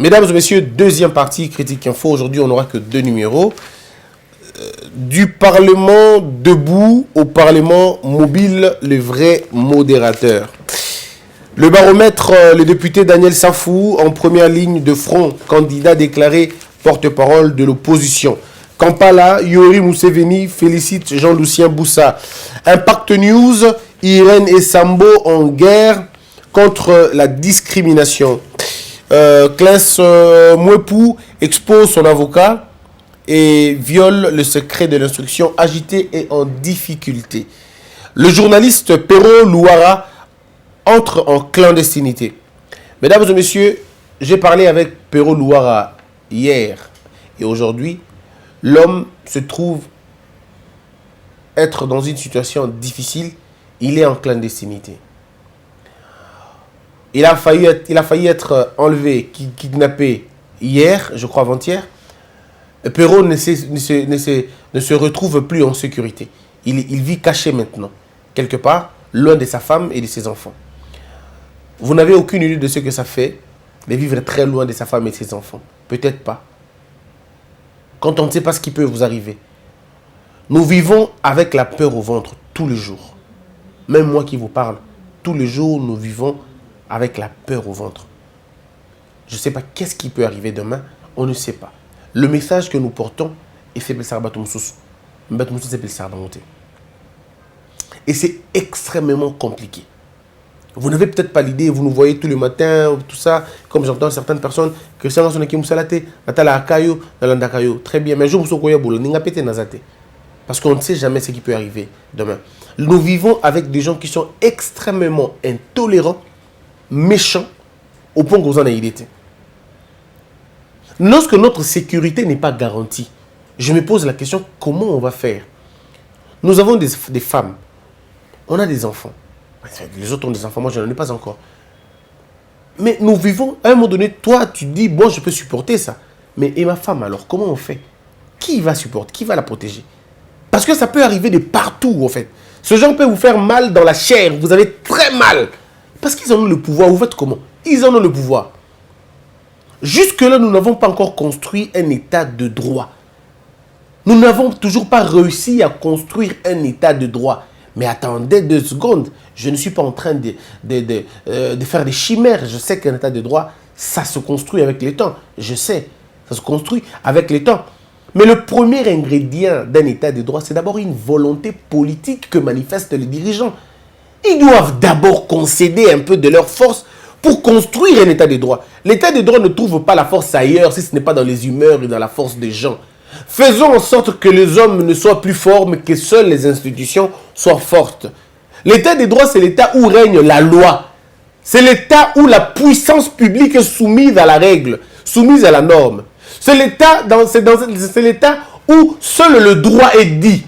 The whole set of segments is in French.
Mesdames et messieurs, deuxième partie Critique Info. Aujourd'hui, on n'aura que deux numéros. Du Parlement debout au Parlement mobile, le vrai modérateur. Le baromètre, le député Daniel Safou, en première ligne de front, candidat déclaré porte-parole de l'opposition. Kampala, Yoweri Museveni félicite Jean-Lucien Boussa. Impact News, Irène Essambo en guerre contre la discrimination. Claes Mwepu expose son avocat et viole le secret de l'instruction, agité et en difficulté. Le journaliste Pero Louara entre en clandestinité. Mesdames et messieurs, j'ai parlé avec Pero Louara hier et aujourd'hui. L'homme se trouve être dans une situation difficile. Il est en clandestinité. Il a failli être enlevé, kidnappé hier, je crois avant-hier. Pero ne se retrouve plus en sécurité. Il vit caché maintenant, quelque part, loin de sa femme et de ses enfants. Vous n'avez aucune idée de ce que ça fait de vivre très loin de sa femme et de ses enfants. Peut-être pas. Quand on ne sait pas ce qui peut vous arriver. Nous vivons avec la peur au ventre tous les jours. Même moi qui vous parle, tous les jours, nous vivons avec la peur au ventre. Je ne sais pas qu'est-ce qui peut arriver demain, on ne sait pas. Le message que nous portons est fait par Batumsous. Et c'est extrêmement compliqué. Vous n'avez peut-être pas l'idée, vous nous voyez tous les matins, tout ça, comme j'entends certaines personnes, que c'est un qui moussalate, natala akayo, nalandakayo. Très bien, mais je vous souhaite que vous pété nazate. Parce qu'on ne sait jamais ce qui peut arriver demain. Nous vivons avec des gens qui sont extrêmement intolérants, méchants, au point que vous en ayez été. Lorsque notre sécurité n'est pas garantie, je me pose la question, comment on va faire? Nous avons des femmes, on a des enfants. Les autres ont des enfants, moi je n'en ai pas encore. Mais nous vivons, à un moment donné, toi tu dis, bon je peux supporter ça. Mais et ma femme alors, comment on fait? Qui va supporter? Qui va la protéger? Parce que ça peut arriver de partout en fait. Ce genre peut vous faire mal dans la chair, vous avez très mal. Parce qu'ils en ont le pouvoir, vous faites comment? Ils en ont le pouvoir. Jusque-là, nous n'avons pas encore construit un état de droit. Nous n'avons toujours pas réussi à construire un état de droit. Mais attendez 2 secondes, je ne suis pas en train de faire des chimères. Je sais qu'un état de droit, ça se construit avec le temps. Je sais, ça se construit avec le temps. Mais le premier ingrédient d'un état de droit, c'est d'abord une volonté politique que manifestent les dirigeants. Ils doivent d'abord concéder un peu de leur force pour construire un état de droit. L'état de droit ne trouve pas la force ailleurs si ce n'est pas dans les humeurs et dans la force des gens. Faisons en sorte que les hommes ne soient plus forts, mais que seules les institutions soient fortes. L'état de droit, c'est l'état où règne la loi. C'est l'état où la puissance publique est soumise à la règle, soumise à la norme. C'est l'état où seul le droit est dit.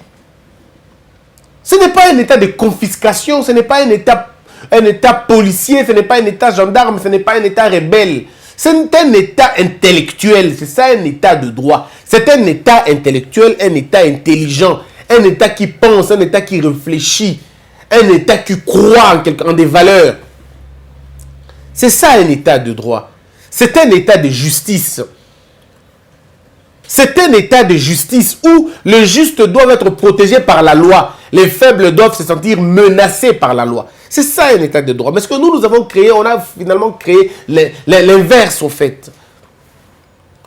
Ce n'est pas un état de confiscation, ce n'est pas un état policier, ce n'est pas un état gendarme, ce n'est pas un état rebelle. C'est un état intellectuel, c'est ça un état de droit. C'est un état intellectuel, un état intelligent, un état qui pense, un état qui réfléchit, un état qui croit en des valeurs. C'est ça un état de droit. C'est un état de justice. C'est un état de justice où les justes doivent être protégés par la loi. Les faibles doivent se sentir menacés par la loi. C'est ça un état de droit. Mais ce que nous avons créé, on a finalement créé l'inverse au fait.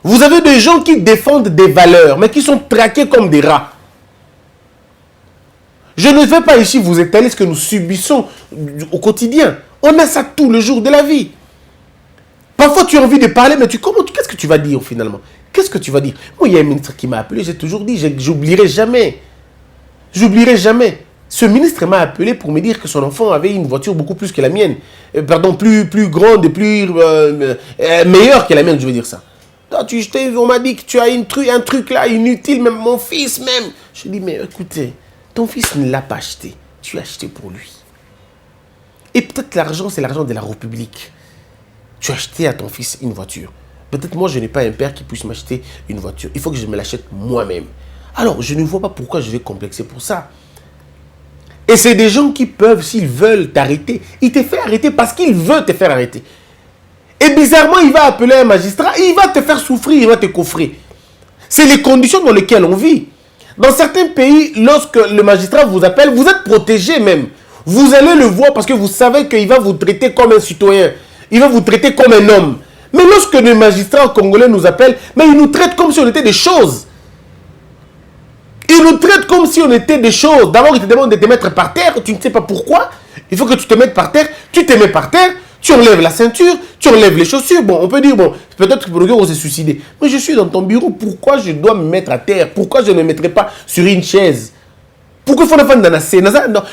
Vous avez des gens qui défendent des valeurs, mais qui sont traqués comme des rats. Je ne vais pas ici vous étaler ce que nous subissons au quotidien. On a ça tous les jours de la vie. Parfois tu as envie de parler, mais qu'est-ce que tu vas dire finalement? Qu'est-ce que tu vas dire? Moi, il y a un ministre qui m'a appelé, j'ai toujours dit, j'oublierai jamais. J'oublierai jamais. Ce ministre m'a appelé pour me dire que son enfant avait une voiture beaucoup plus que la mienne. Plus grande et plus meilleure que la mienne, je veux dire ça. On m'a dit que tu as un truc là inutile, même mon fils même. Je dis, mais écoutez, ton fils ne l'a pas acheté. Tu l'as acheté pour lui. Et peut-être l'argent, c'est l'argent de la République. Tu as acheté à ton fils une voiture. Peut-être moi, je n'ai pas un père qui puisse m'acheter une voiture. Il faut que je me l'achète moi-même. Alors, je ne vois pas pourquoi je vais complexer pour ça. Et c'est des gens qui peuvent, s'ils veulent t'arrêter, ils te font arrêter parce qu'ils veulent te faire arrêter. Et bizarrement, il va appeler un magistrat, et il va te faire souffrir, il va te coffrer. C'est les conditions dans lesquelles on vit. Dans certains pays, lorsque le magistrat vous appelle, vous êtes protégé même. Vous allez le voir parce que vous savez qu'il va vous traiter comme un citoyen. Il va vous traiter comme un homme. Mais lorsque le magistrat congolais nous appelle, mais il nous traite comme si on était des choses. Il nous traite comme si on était des choses. D'abord, il te demande de te mettre par terre. Tu ne sais pas pourquoi. Il faut que tu te mettes par terre. Tu te mets par terre. Tu enlèves la ceinture. Tu enlèves les chaussures. Bon, on peut dire, bon, peut-être que pour le gars, on s'est suicidé. Mais je suis dans ton bureau. Pourquoi je dois me mettre à terre? Pourquoi je ne me mettrai pas sur une chaise? Pourquoi il faut faire dans la scène?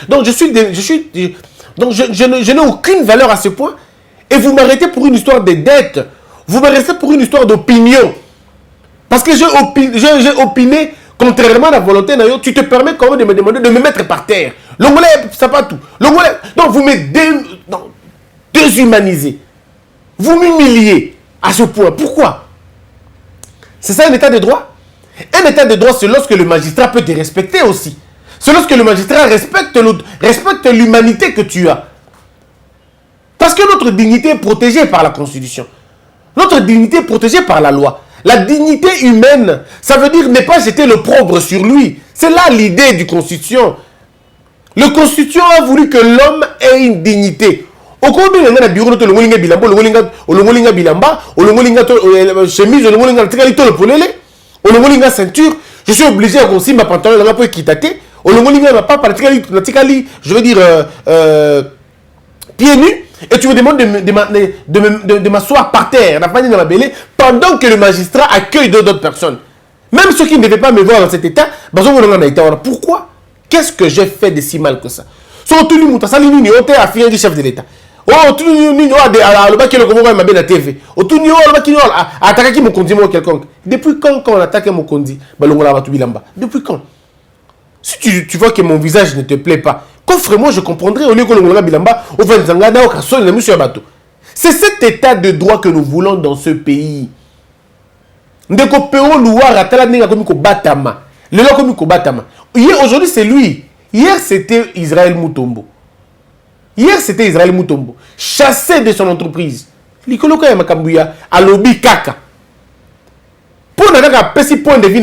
Donc, je n'ai aucune valeur à ce point. Et vous m'arrêtez pour une histoire de dette. Vous m'arrêtez pour une histoire d'opinion. Parce que j'ai opiné contrairement à la volonté, tu te permets quand même de me demander de me mettre par terre. L'ongolais, ça pas tout. L'ongolais, donc vous me déshumanisez. Vous m'humiliez à ce point. Pourquoi? C'est ça un état de droit? Un état de droit, c'est lorsque le magistrat peut te respecter aussi. C'est lorsque le magistrat respecte l'humanité que tu as. Parce que notre dignité est protégée par la Constitution. Notre dignité est protégée par la loi. La dignité humaine, ça veut dire ne pas jeter l'opprobre sur lui. C'est là l'idée du Constitution. Le Constitution a voulu que l'homme ait une dignité. Au cours de l'année, le bureau de l'Ongolinga Bilamba, l'Ongolinga Bilamba, l'Ongolinga chemise, l'Ongolinga l'Ongolinga ceinture, je suis obligé à aussi ma pantalon, la pour quitter. L'Ongolinga n'a pas parlé, je veux dire, pieds nus. Et tu me demandes de m'asseoir par terre, pendant que le magistrat accueille d'autres personnes. Même ceux qui ne devaient pas me voir dans cet état, pourquoi? Qu'est-ce que j'ai fait de si mal que ça? Surtout lui, tu as fait un chef de l'État. Oh, tu as TV. Attaqué mon condi quelconque. Depuis quand on attaque mon condi? Depuis quand? Si tu vois que mon visage ne te plaît pas, coffre-moi, je comprendrai au lieu que le bilamba au c'est cet état de droit que nous voulons dans ce pays. Aujourd'hui, c'est lui. Hier, c'était Israël Mutombo. Chassé de son entreprise. Pour petit point de vue,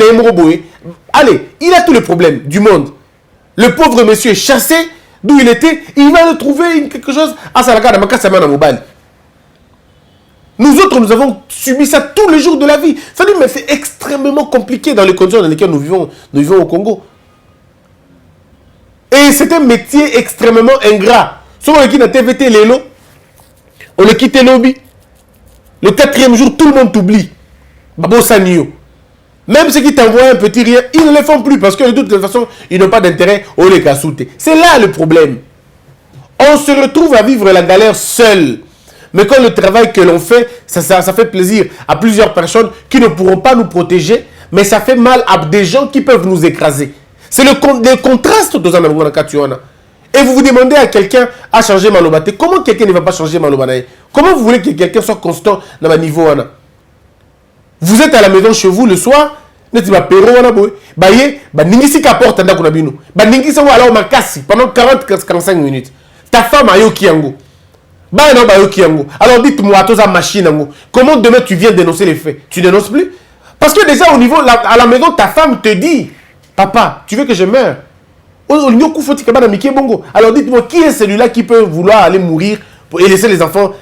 allez, il a tous les problèmes du monde. Le pauvre monsieur est chassé d'où il était, il va trouver quelque chose à Salaka dans mobile. Nous autres, nous avons subi ça tous les jours de la vie. Ça dit, mais c'est extrêmement compliqué dans les conditions dans lesquelles nous vivons au Congo. Et c'est un métier extrêmement ingrat. Soit on quitte la TVT, Lélo, on le quitte Lobby. Le 4e jour, tout le monde t'oublie. Babo Sanio. Même ceux qui t'envoient un petit rien, ils ne le font plus parce que de toute façon, ils n'ont pas d'intérêt au les cassouter. C'est là le problème. On se retrouve à vivre la galère seul. Mais quand le travail que l'on fait, ça fait plaisir à plusieurs personnes qui ne pourront pas nous protéger, mais ça fait mal à des gens qui peuvent nous écraser. C'est le contraste de Zanabouana. Et vous vous demandez à quelqu'un à changer Malobate. Comment quelqu'un ne va pas changer Malobate? Comment vous voulez que quelqu'un soit constant dans le niveau? Vous êtes à la maison chez vous le soir, pendant 40-45 minutes. Ta femme a yoki yango. Alors dites-moi, machine, comment demain tu viens dénoncer les faits? Tu dénonces plus? Parce que déjà au niveau, à la maison, ta femme te dit, papa, tu veux que je meure? Alors dites-moi, qui est celui-là qui peut vouloir aller mourir et laisser les enfants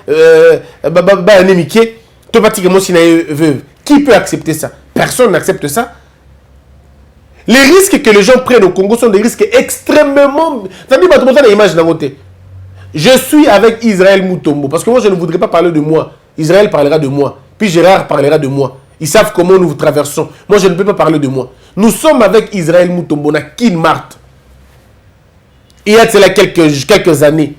qui peut accepter ça? Personne n'accepte ça. Les risques que les gens prennent au Congo sont des risques extrêmement... Je suis avec Israël Mutombo, parce que moi je ne voudrais pas parler de moi. Israël parlera de moi, puis Gérard parlera de moi. Ils savent comment nous traversons. Moi je ne peux pas parler de moi. Nous sommes avec Israël Mutombo, na Kinmart. Il y a cela quelques années.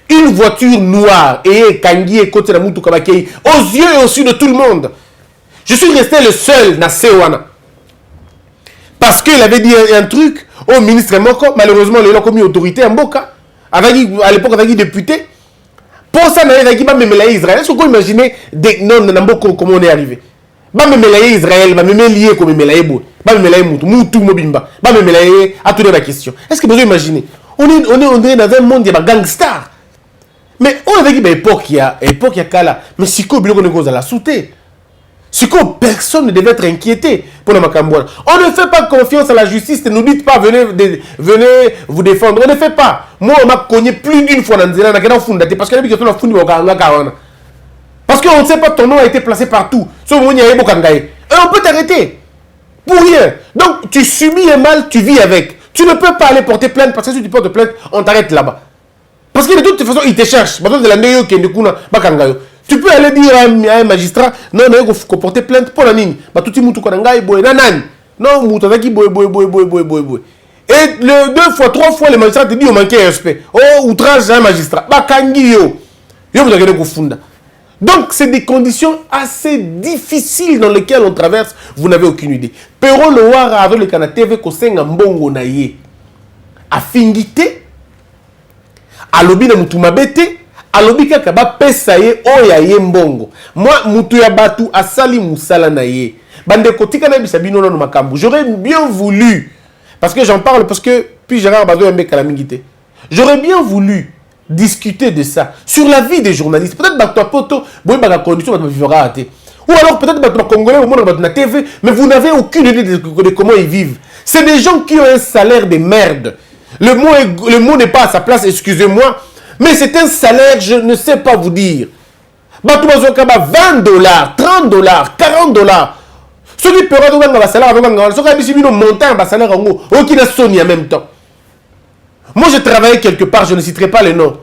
Une voiture noire, et Kangi et Kote Namutu Kabakei, aux yeux et aux yeux de tout le monde. Je suis resté le seul na Sewana. Parce qu'il avait dit un truc au ministre Moko, malheureusement, il a commis autorité en Boka. À l'époque, avec des députés. Pour ça, il y a Israël. Est-ce que vous imaginez non, comment on est arrivé? Israël, lié comme Moutou Mobimba. À toute la question. Est-ce que vous imaginez? On est dans un monde de gangsters. Mais on avait dit époque il y a Kala. Mais si quoi biloko ne cause à la sauter. Si quoi personne ne devait être inquiété pour la Macambouana. On ne fait pas confiance à la justice. Ne nous dites pas venez vous défendre. On ne fait pas. Moi on m'a cogné plus d'une fois dans Nzela parce que l'habitude on a fondé parce qu'on ne sait pas ton nom a été placé partout. Sauf on y a et on peut t'arrêter pour rien. Donc tu subis un mal, tu vis avec. Tu ne peux pas aller porter plainte parce que si tu portes plainte, on t'arrête là-bas. Parce que de toute façon, ils te cherchent. Tu peux aller dire à un magistrat, non, il faut porter plainte pour la ligne. Non, et deux fois, trois fois, les magistrats te disent, on manque un respect. Oh, outrage à un magistrat. Donc, c'est des conditions assez difficiles dans lesquelles on traverse. Vous n'avez aucune idée. Pero le Wara avec le Kanateve Kosenga Mbongo Naye. A fingité. Alobi na mutu mabete. Alobi kaka ba pesa ye oya ye mbongo. Moi, mutu ya batu asali musala na ye. Bande kotika na bisabino no makambu. J'aurais bien voulu. Parce que j'en parle parce que puis Gérard Bazo Mbe Kalamingité. J'aurais bien voulu discuter de ça sur la vie des journalistes. Peut-être que toi poto boy ba condition va vivre raté. Ou alors peut-être que congolais au monde na TV mais vous n'avez aucune idée de comment ils vivent. C'est des gens qui ont un salaire de merde. Le mot n'est pas à sa place, excusez-moi, mais c'est un salaire, je ne sais pas vous dire. Batou bazokaba $20, $30, $40. Ceux qui paieront un salaire avec un salaire, ceux qui montant un salaire en haut, aucun n'a sonné en même temps. Moi, je travaillais quelque part, je ne citerai pas les noms.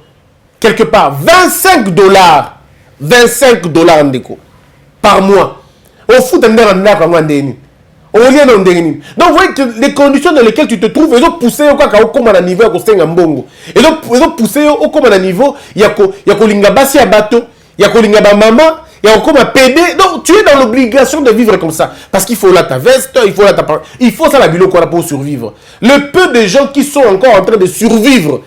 Quelque part, $25. $25 en déco. Par mois. Au foot, on a un déni. Donc, vous voyez que les conditions dans lesquelles tu te trouves, ils ont poussé au niveau, ils ont poussé au niveau, il y a kolinga basi à bateau, il y a kolinga ba maman, il y a comme un PD. Donc, tu es dans l'obligation de vivre comme ça. Parce qu'il faut là ta veste, il faut ça la bilo pour survivre. Le peu de gens qui sont encore en train de survivre,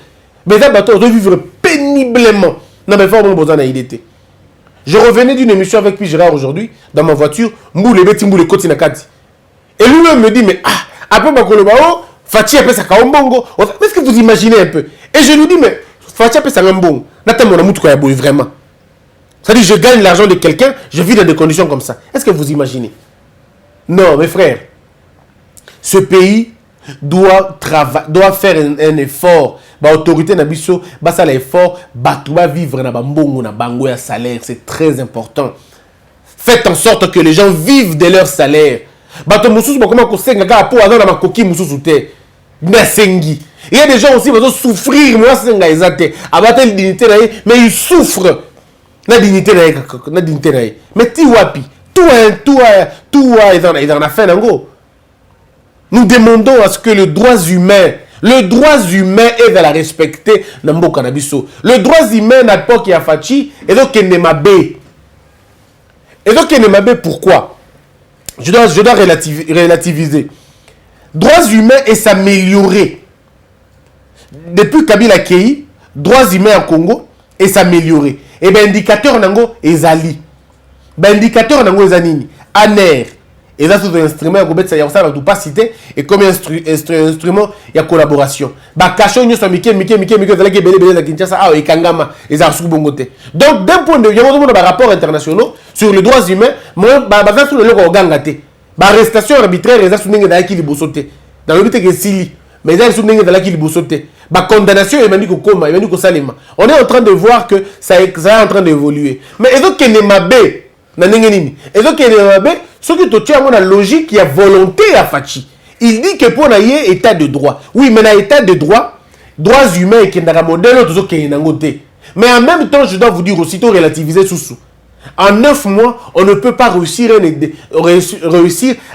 mais là, bateau, doivent vivre péniblement. Non, mais il faut avoir besoin d'idée. Je revenais d'une émission avec Puis Gérard aujourd'hui, dans ma voiture, Mboule Beti Mboule Koti Nakati. Et lui-même me dit, mais après Bakolobao, Fatih appelle ça Kaombongo. Est-ce que vous imaginez un peu? Et je lui dis, mais Fatih appelle ça Kaombongo. Vraiment. C'est-à-dire, je gagne l'argent de quelqu'un, je vis dans des conditions comme ça. Est-ce que vous imaginez? Non, mes frères. Ce pays doit faire un effort. L'autorité Nabiso, ça l'effort, doit vivre dans Bambongo, dans Bango à salaire. C'est très important. Faites en sorte que les gens vivent de leur salaire. Il y a des gens aussi qui vont souffrir, mais ils souffrent. La dignité, mais tu wapi, tout est en affaire. Nous demandons à ce que le droit humain est de la respecter dans le cannabis. Le droit humain n'a pas qu'il y a fachi et donc il n'est pas bé. Et donc il n'est pas bé pourquoi? Je dois relativiser. Droits humains et s'améliorer. Depuis Kabila Kei, droits humains en Congo et s'améliorer. Et bien, indicateur nango ezali. Ben indicateur nango ezanini. Aner. Et là, c'est un instrument, il y a pas cité. Et comme instrument, il y a collaboration. Bakasho, il y a donc, d'un point de vue, il y a des rapports internationaux sur les droits humains. Moi, sur le logo gangate. Arrestation arbitraire, il y a des dans le but que Sili. Mais il y a des condamnation, il y a des on est en train de voir que ça est en train d'évoluer. Mais il y a des mabé. Et donc, ce qui te tient à la logique, il y a volonté à Fachi. Il dit que pour naïe état de droit. Oui, mais dans l'état de droit, droits humains et qu'il y a un modèle, mais en même temps, je dois vous dire aussitôt relativiser sous. En 9 mois, on ne peut pas réussir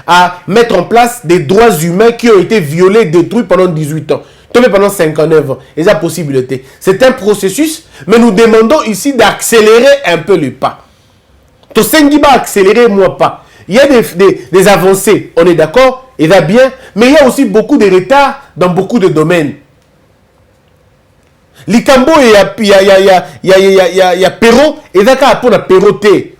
à mettre en place des droits humains qui ont été violés, détruits pendant 18 ans. Pendant 59 ans. Et la possibilité. C'est un processus, mais nous demandons ici d'accélérer un peu le pas. To Sengiba accélérer, moi pas. Il y a des avancées, on est d'accord, il va bien, mais il y a aussi beaucoup de retards dans beaucoup de domaines. Likambo, il y a Perro, et d'accord, pour la Perroté.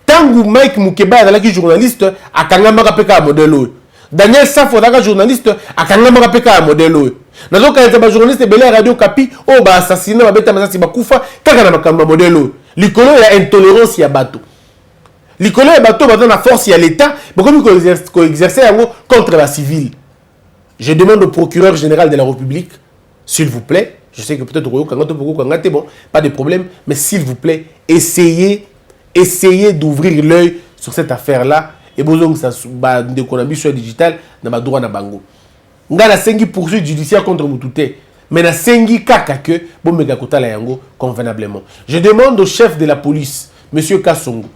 Tant que Mike Moukeba est journaliste, à Kangama Peka modèle. Daniel Safo est journaliste, à Kangama Peka modèle. Nazo quand les journalistes belé radio Kapi oh ba assassiné ba beta masasi ba kufa kaka na makamba modelo. Likolo ya intolérance ya bato. Likolo ya bato ba na force ya l'état, ba comme ko exercer yango contre la civile. Je demande au procureur général de la République, s'il vous plaît, je sais que peut-être bon, pas de problème, mais s'il vous plaît, essayez d'ouvrir l'œil sur cette affaire-là et besoin que ça soit de l'économie soit digital dans ma droit na bango. Nga na sengi poursuite judiciaire contre Moutouté, mais na sengi kaka que bon mega kota la yango convenablement. Je demande au chef de la police, monsieur Kassongo.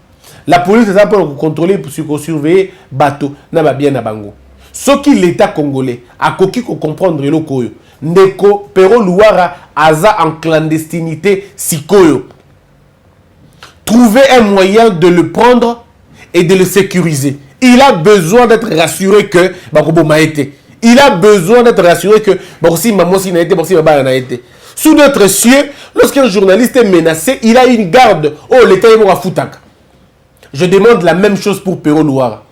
La police est pour contrôler pour surveiller bateau na ba bien na bango. Ce qui l'État congolais a coquille pour comprendre le koyo. Ndeko Pero Louara aza en clandestinité sikoyo. Trouver un moyen de le prendre et de le sécuriser. Il a besoin d'être rassuré que Bakobo m'a été. Il a besoin d'être rassuré que si maman si n'a été, si baba n'a été. Sous notre cieux, lorsqu'un journaliste est menacé, il a une garde. Oh, l'État est mort à Foutaka. Je demande la même chose pour Pero Louara.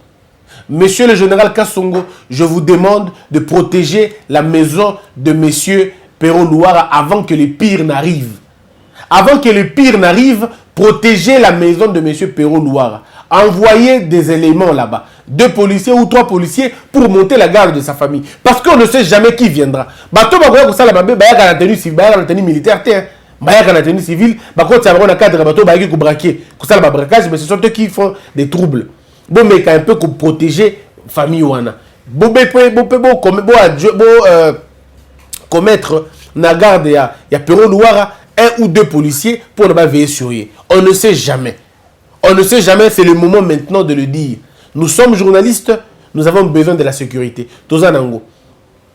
Monsieur le général Kassongo, je vous demande de protéger la maison de monsieur Pero Louara avant que les pires n'arrivent. Avant que les pires n'arrivent, protégez la maison de monsieur Pero Louara. Envoyez des éléments là-bas, 2 policiers ou 3 policiers pour monter la garde de sa famille. Parce qu'on ne sait jamais qui viendra. Bato ba ko sala mabe ba ya la tenue civile, ba ya la tenue militaire te. Ba ya la tenue civile, ba ko tsa ba cadre bato ba ki ko braquer, ko sala ba braquage, mais ce sont eux qui font des troubles. Bon mais un peu pour protéger famille wana. Bon commettre na garde ya Pero Louara 1 ou 2 policiers pour ne pas veiller sur eux. On ne sait jamais. On ne sait jamais, c'est le moment maintenant de le dire. Nous sommes journalistes, nous avons besoin de la sécurité. Tozanango.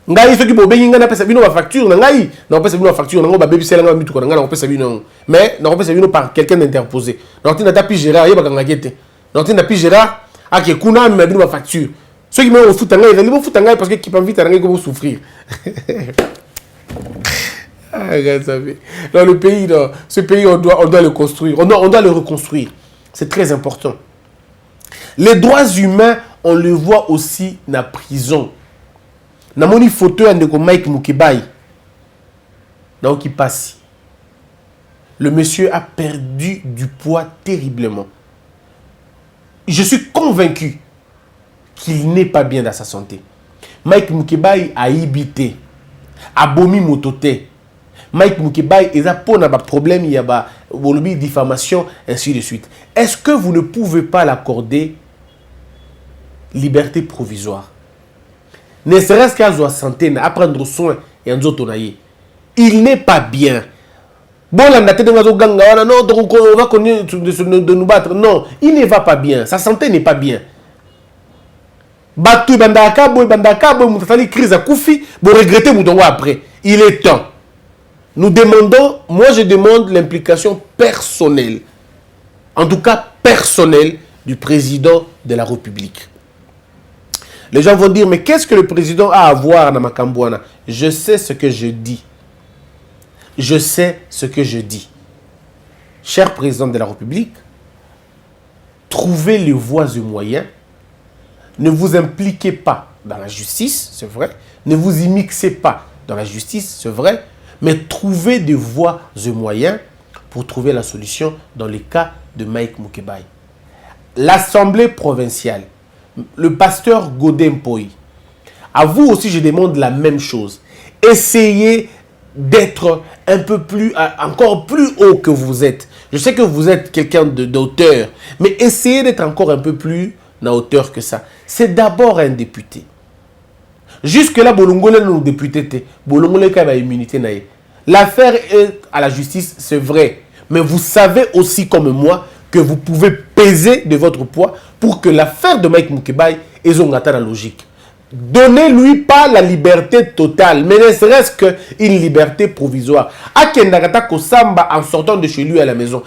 Ngai soki bo bengi ngana pesa bino ba facture na ngai, na pesa bino facture na ngo ba baby sela nga mitu ko na ngana pesa bino. Mais na pesa bino par quelqu'un d'interposé. Na tina tapi Gérard yeba kanga kete. Na tina tapi Gérard ake kuna mi bino ba facture. Ceux qui me au foot ngai, ils vont foot ngai parce que qui pas vite ngai ko souffrir. Ah, dans le pays, dans ce pays, on doit le construire, on doit le reconstruire. C'est très important. Les droits humains, on le voit aussi dans la prison. Dans mon photo, il y a Mike Mukebai. Dans qui passe. Le monsieur a perdu du poids terriblement. Je suis convaincu qu'il n'est pas bien dans sa santé. Mike Mukebai a ibité, a bomi mototé. Mike Mukebai, il a pas de problème, il y a des diffamation, ainsi de suite. Est-ce que vous ne pouvez pas l'accorder liberté provisoire? Ne serait-ce qu'à sa santé, à prendre soin et en zotonaïe. Il n'est pas bien. Bon, on va continuer de nous battre. Non, il ne va pas bien. Sa santé n'est pas bien. Batu bandaka, crise à Koufi, vous regrettez après. Il est temps. Nous demandons, moi je demande l'implication personnelle, en tout cas personnelle, du président de la République. Les gens vont dire, mais qu'est-ce que le président a à voir dans Makambouana? Je sais ce que je dis. Je sais ce que je dis. Cher président de la République, trouvez les voies et moyens. Ne vous impliquez pas dans la justice, c'est vrai. Ne vous y mixez pas dans la justice, c'est vrai. Mais trouvez des voies et moyens pour trouver la solution dans le cas de Mike Mukebai. L'Assemblée provinciale, le pasteur Godin Poi, à vous aussi je demande la même chose. Essayez d'être un peu plus, encore plus haut que vous êtes. Je sais que vous êtes quelqu'un d'auteur, mais essayez d'être encore un peu plus à hauteur que ça. C'est d'abord un député. Jusque-là, Bolongole nous député, Bolongole a immunité. L'affaire est à la justice, c'est vrai. Mais vous savez aussi comme moi que vous pouvez peser de votre poids pour que l'affaire de Mike Mukebai ait son la logique. Donnez-lui pas la liberté totale, mais ne serait-ce qu'une liberté provisoire. Akendagata Kosamba en sortant de chez lui à la maison.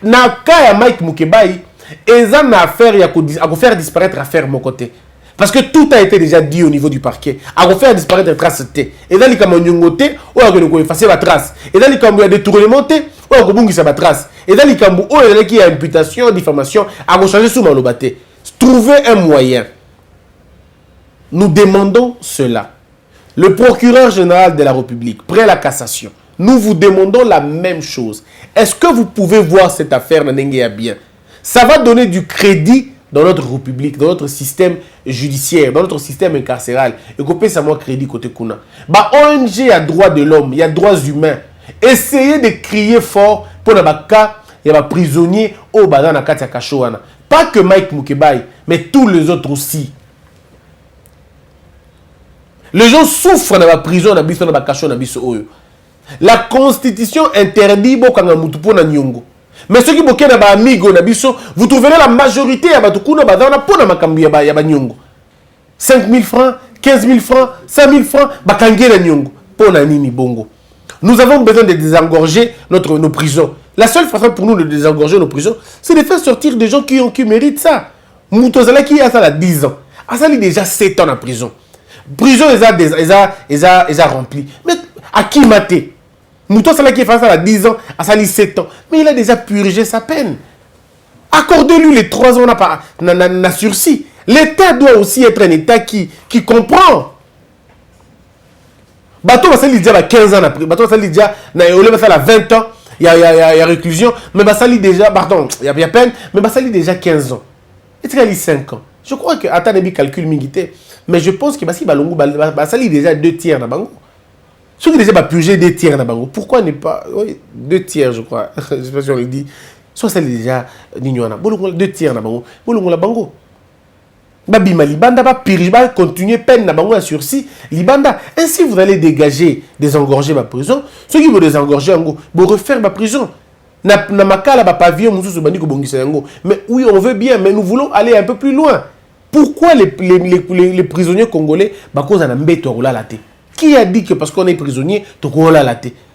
Naka Mike Mukebai, ils ont affaire à faire disparaître l'affaire de mon côté. Parce que tout a été déjà dit au niveau du parquet. À faire disparaître les traces. Et dans les cas où on a effacé la trace. Et dans les cas où il y a détournement, on a effacé la trace. Et dans les cas où il y a imputation, diffamation, à changer sous Trouvez un moyen. Nous demandons cela. Le procureur général de la République, près la cassation, nous vous demandons la même chose. Est-ce que vous pouvez voir cette affaire Nanengue bien? Ça va donner du crédit dans notre République, dans notre système judiciaire, dans notre système incarcéral. Et qu'on peut savoir crédit côté Kuna. Bah, ONG, il y a droits de l'homme, il y a droits humains. Essayez de crier fort pour les cas, il y a des prisonniers au Badana Katia Kachoana. Pas que Mike Mukebai, mais tous les autres aussi. Les gens souffrent dans la prison, dans la cachot, dans la La constitution interdit Bokanga Mutupo na Nyongo. Mais ceux qui boquent na ba amigo na biso, vous trouverez la majorité à Batukuna Badana pour na makambi ya ba Nyongo. 5 000 francs, 15 000 francs, 5 000 francs, bakangé na Nyongo. Pour na nini bongo. Nous avons besoin de désengorger nos prisons. La seule façon pour nous de désengorger nos prisons, c'est de faire sortir des gens qui méritent ça. Moutozala qui a ça 10 ans. Asali déjà 7 ans en prison. Prison, ils ont rempli. Mais à qui mater? Mouton Salah qui fait ça à 10 ans, à Sali 7 ans. Mais il a déjà purgé sa peine. Accordez-lui les 3 ans na sursis. L'État doit aussi être un État qui comprend. Bateau va s'ali déjà 15 ans. Bateau va s'ali déjà 20 ans. Il y a réclusion. Mais Bassali déjà, pardon, il y a peine. Mais Bassali déjà 15 ans. Et tu as 5 ans. Je crois que Atanebi calcule mingité. Mais je pense que Bassi Balongo Bassali déjà 2 tiers dans Bango. Ceux qui déjà purgé 2 tiers dans Bango. Pourquoi ne pas. Oui, 2 tiers, je crois. Je ne sais pas si on le dit. Soit c'est déjà Nignona. 2 tiers dans Bango. Bolongo la Bango. Babima Libanda va purger, va continuer peine dans Bango à sursis. Libanda. Ainsi vous allez dégager, désengorger ma prison. Ceux qui vont désengorger en gros, vont refaire ma prison. Mais oui, on veut bien, mais nous voulons aller un peu plus loin. Pourquoi les prisonniers congolais, qui a dit que parce qu'on est prisonnier,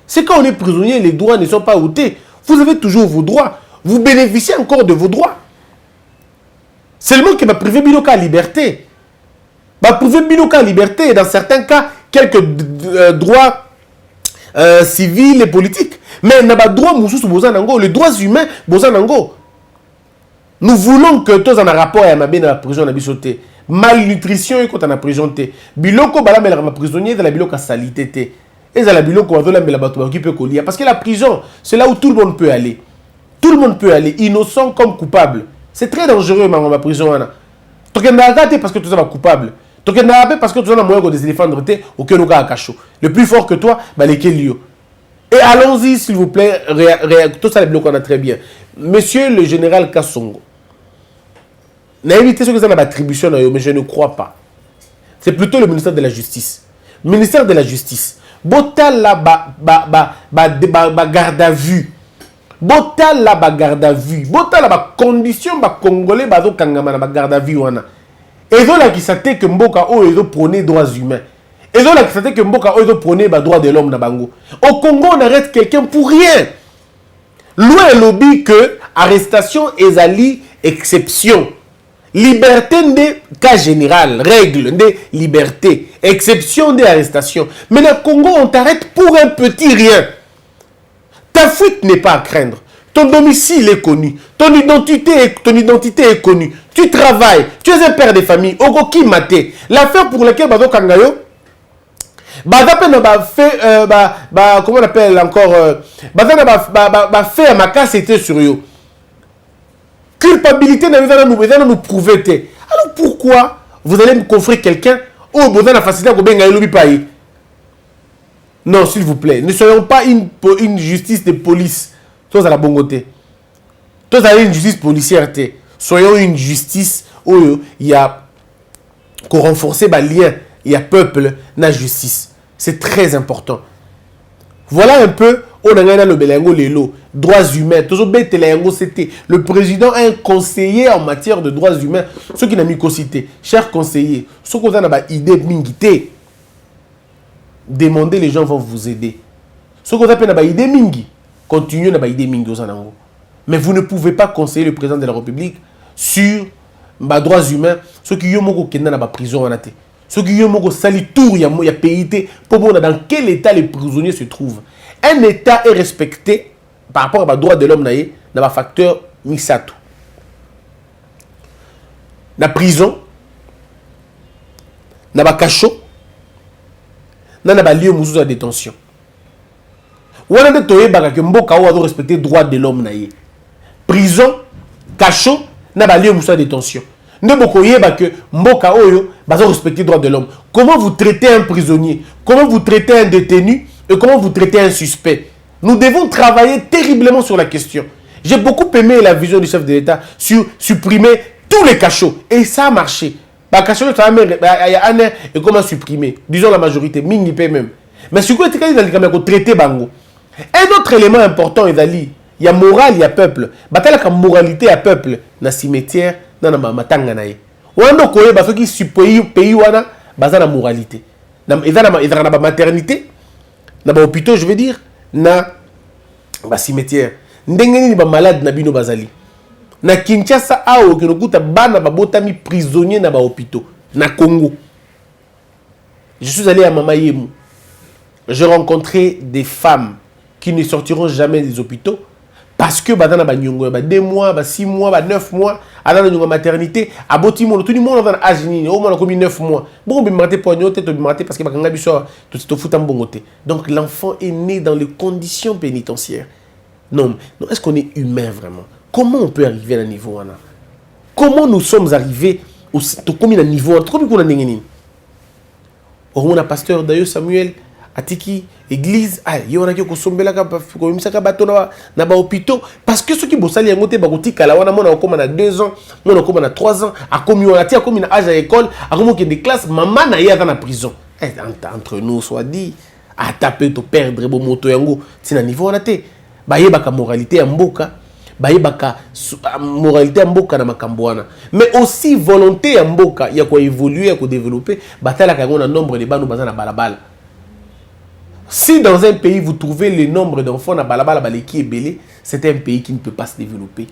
c'est quand on est prisonnier, les droits ne sont pas ôtés. Vous avez toujours vos droits. Vous bénéficiez encore de vos droits. Seulement que ma privé biloka liberté. Ma privé biloka liberté, dans certains cas, quelques droits civils et politiques. Mais on a pas droit les droits humains, nous voulons que tous en a rapport à ma la prison na bisoté. Malnutrition et quand on a prison té. Biloko bala mais la prisonnier de la biloko salité té. Et la biloko on la mais la bateau qui peut coller parce que la prison, c'est là où tout le monde peut aller. Tout le monde peut aller, innocent comme coupable. C'est très dangereux ma prison là. Tu as gâté parce que tu es coupable. Tu as gâté parce que tu as moyen de se défendre au Kenuka à Kacho. Le plus fort que toi, bah les Kelio. Et allons-y, s'il vous plaît, tout ça, les blocs, on a très bien. Monsieur le général Kassongo, n'a évité ce que ça n'a attribution, mais je ne crois pas. C'est plutôt le ministère de la Justice. Ministère de la Justice. Botal la garde à vue. Botal la garde à vue. Botal la condition, congolais, kangama la garde à vue. Et donc, qui s'attendent que Mboka, ils ont prôné droits humains. Et donc, qui s'attendent que Mboka, ils ont prôné droits de l'homme. Au Congo, on arrête quelqu'un pour rien. Loin le lobby que arrestation est exception. Liberté de cas général, règle de liberté, exception de arrestation. Mais le Congo, on t'arrête pour un petit rien. Ta fuite n'est pas à craindre. Ton domicile est connu. Ton identité est connue. Tu travailles. Tu es un père de famille. Ogoki Maté. L'affaire pour laquelle Bado Kangayo, comment on appelle encore, fait ma casse était sur eux. Culpabilité n'a pas nous prouver. Alors pourquoi vous allez me confrer quelqu'un au besoin de la facilité pour bien gagner? Non, s'il vous plaît, ne soyons pas une justice de police. Tous à la bonne côté. Tous à une justice policière. Soyons une justice où il y a qu'on renforce les liens. Il y a peuple, la justice. C'est très important. Voilà un peu on a le belengo lelo droits humains. C'était le président est un conseiller en matière de droits humains. Ceux qui n'ont mis qu'au cité, chers conseillers, ceux qui ont une idée mingité, demandez, les gens vont vous aider. Ceux qui ont une idée mingi, continuez à idée mingi aux anango. Mais vous ne pouvez pas conseiller le président de la République sur les droits humains. Ceux qui ont une prison en athée. Ceux qui ont sali tour, il y a pays pour voir dans quel état les prisonniers se trouvent. Un état est respecté par rapport aux droits de l'homme dans le facteur Misato. La prison, dans le cachot, nana ba lieu mususu ya détention. Wana de toyebaka ke mboka oyo azo respecter droit de l'homme na ye. Prison, cachot, na ba lieu mususu ya détention. Ne bokoyeba que mboka oyo bazo respecter droit de l'homme. Comment vous traitez un prisonnier? Comment vous traitez un détenu? Et comment vous traitez un suspect? Nous devons travailler terriblement sur la question. J'ai beaucoup aimé la vision du chef de l'État sur supprimer tous les cachots. Et ça a marché. Bah, cachot, il y a un et comment supprimer? Disons la majorité, mini même. Mais sur quoi traiter bango? Un autre élément important, il y a morale, il y a peuple. Bataille la moralité à peuple, na cimetière, na matanga na ye. Wando koye ba soki pays wana baza na moralité. Ils ont na maternité, na ba hôpitaux, je veux dire, na ba cimetière. Ndenge ni ba malade na bino bazali. Na Kinshasa awo kinokuta bana babotami prisonnier na ba hôpitaux na Congo. Je suis allé à Mama Yemu. J'ai rencontré des femmes qui ne sortiront jamais des hôpitaux parce que badana ba nyongo ba 2 mois, ba 6 mois, ba 9 mois, ala na nyongo maternité, aboti mo tout le monde dans âge ni au moins comme 9 mois. Bon bi maté poigno tête bi maté parce que ba kanga biso tout futa mbongoté. Donc l'enfant est né dans les conditions pénitentiaires. Non, est-ce qu'on est humain vraiment? Comment on peut arriver à un niveau là? Comment nous sommes arrivés au combien de niveau? Trop qu'on a n'engeni. On a pasteur d'ailleurs Samuel atiki église ah yona ki ko sombela ka ko misaka bato na ba hôpitaux parce que ceux qui bossali yango te ba kotika la wana mona okoma na 2 ans mona okoma na 3 ans a komi on a tia komi na âge à école a komi que des classes maman na ya dans la prison entre nous soit dit a taper to perdre bo moto yango tina niveau on a te ba yebaka moralité ya mboka ba yebaka moralité ya mboka na makambo wana mais aussi volonté ya mboka ya ko évoluer ya ko développer batala ka ngona nombre de banu bazana balabala. Si dans un pays, vous trouvez le nombre d'enfants na balabala baleki ebele, c'est un pays qui ne peut pas se développer.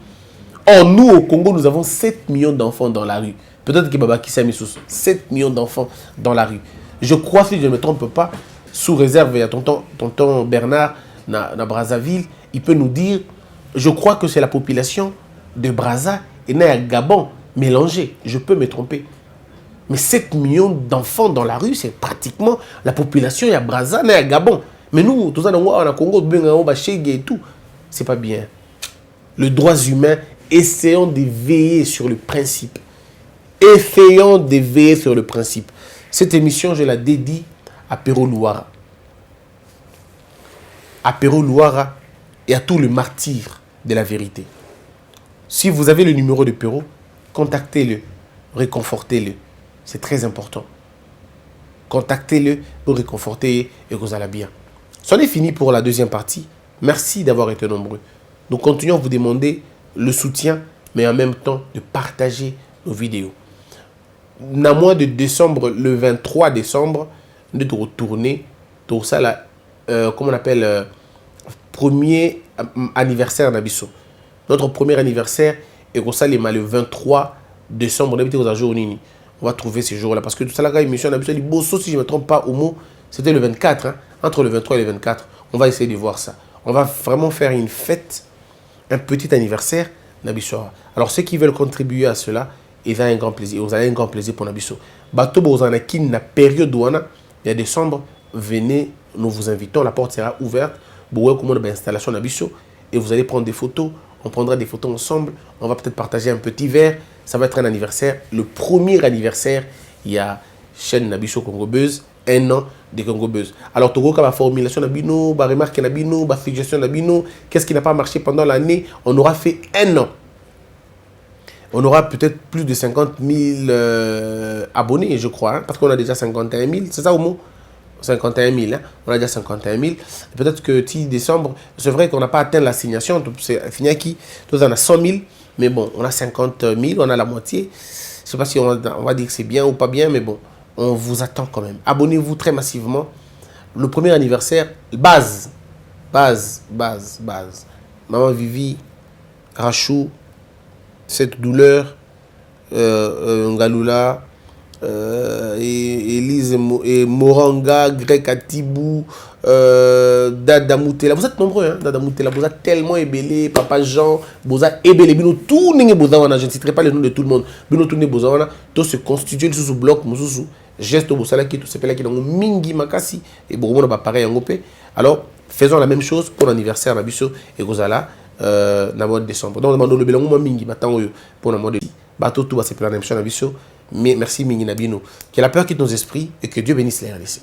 Or, nous, au Congo, nous avons 7 millions d'enfants dans la rue. Peut-être que Baba Kissa Missous, 7 millions d'enfants dans la rue. Je crois, si je ne me trompe pas, sous réserve, il y a tonton Bernard, na Brazzaville, il peut nous dire, je crois que c'est la population de Brazza et na Gabon mélangée. Je peux me tromper. Mais 7 millions d'enfants dans la rue, c'est pratiquement la population, il y a Brazza, il y a Gabon. Mais nous, tout ça, on a Congo, et tout. C'est pas bien. Les droits humains, essayons de veiller sur le principe. Essayons de veiller sur le principe. Cette émission, je la dédie à Pero Louara. À Pero Louara et à tous les martyrs de la vérité. Si vous avez le numéro de Pero, contactez-le, réconfortez-le. C'est très important. Contactez-le pour réconforter et que vous allez bien. C'en est fini pour la deuxième partie. Merci d'avoir été nombreux. Nous continuons à vous demander le soutien, mais en même temps de partager nos vidéos. Dans le mois de décembre, le 23 décembre, nous devons retourner tout ça là, comment on appelle, premier anniversaire d'Abisso. Notre premier anniversaire est comme ça le 23 décembre. On va trouver ces jours-là. Parce que tout ça, la émission, si je ne me trompe pas, au mot, c'était le 24. Hein, entre le 23 et le 24. On va essayer de voir ça. On va vraiment faire une fête, un petit anniversaire Nabisso. Alors, ceux qui veulent contribuer à cela, ils ont un grand plaisir. Vous avez un grand plaisir pour Nabisso. Bateau Bozanakin, la période où on a, il y a décembre, venez, nous vous invitons. La porte sera ouverte. Vous avez une installation Nabisso. Et vous allez prendre des photos. On prendra des photos ensemble. On va peut-être partager un petit verre. Ça va être un anniversaire. Le premier anniversaire, il y a chaîne Nabisso Congo Buzz, 1 an de Congo Buzz. Alors, Togo, la formulation Nabino, la remarque Nabino, la suggestion Nabino, qu'est-ce qui n'a pas marché pendant l'année? On aura fait 1 an. On aura peut-être plus de 50 000 abonnés, je crois, hein, parce qu'on a déjà 51 000. C'est ça au mot? 51 000, hein? On a déjà 51 000. Peut-être que 10 décembre, c'est vrai qu'on n'a pas atteint l'assignation. C'est fini à qui? Nous en a 100 000. Mais bon, on a 50 000, on a la moitié. Je ne sais pas si on va dire que c'est bien ou pas bien, mais bon, on vous attend quand même. Abonnez-vous très massivement. Le premier anniversaire, base. Maman Vivi, Rachou, cette douleur, Ngaloula, Élise et Moranga, Greg Atibou, Dada Moutela. Vous êtes nombreux, hein, Dada Moutela. Vous êtes tellement ébélé, Papa Jean, vous êtes ébélé. Bino, tout n'est pas je ne citerai pas le nom de tout le monde. Bino, tout n'est pas tout se constitue sous bloc, sous geste au Bosala qui tout se fait là qui dans Mingi Makasi et bon, on va pareil en OP. Alors, faisons la même chose pour l'anniversaire Nabiso et Gozala dans le mois de décembre. Donc, on demande le bilan Mingi maintenant pour le mois de bateau tout va se plaindre Nabiso. Mais merci Mingi Nabino. Que la peur quitte nos esprits et que Dieu bénisse les RDC.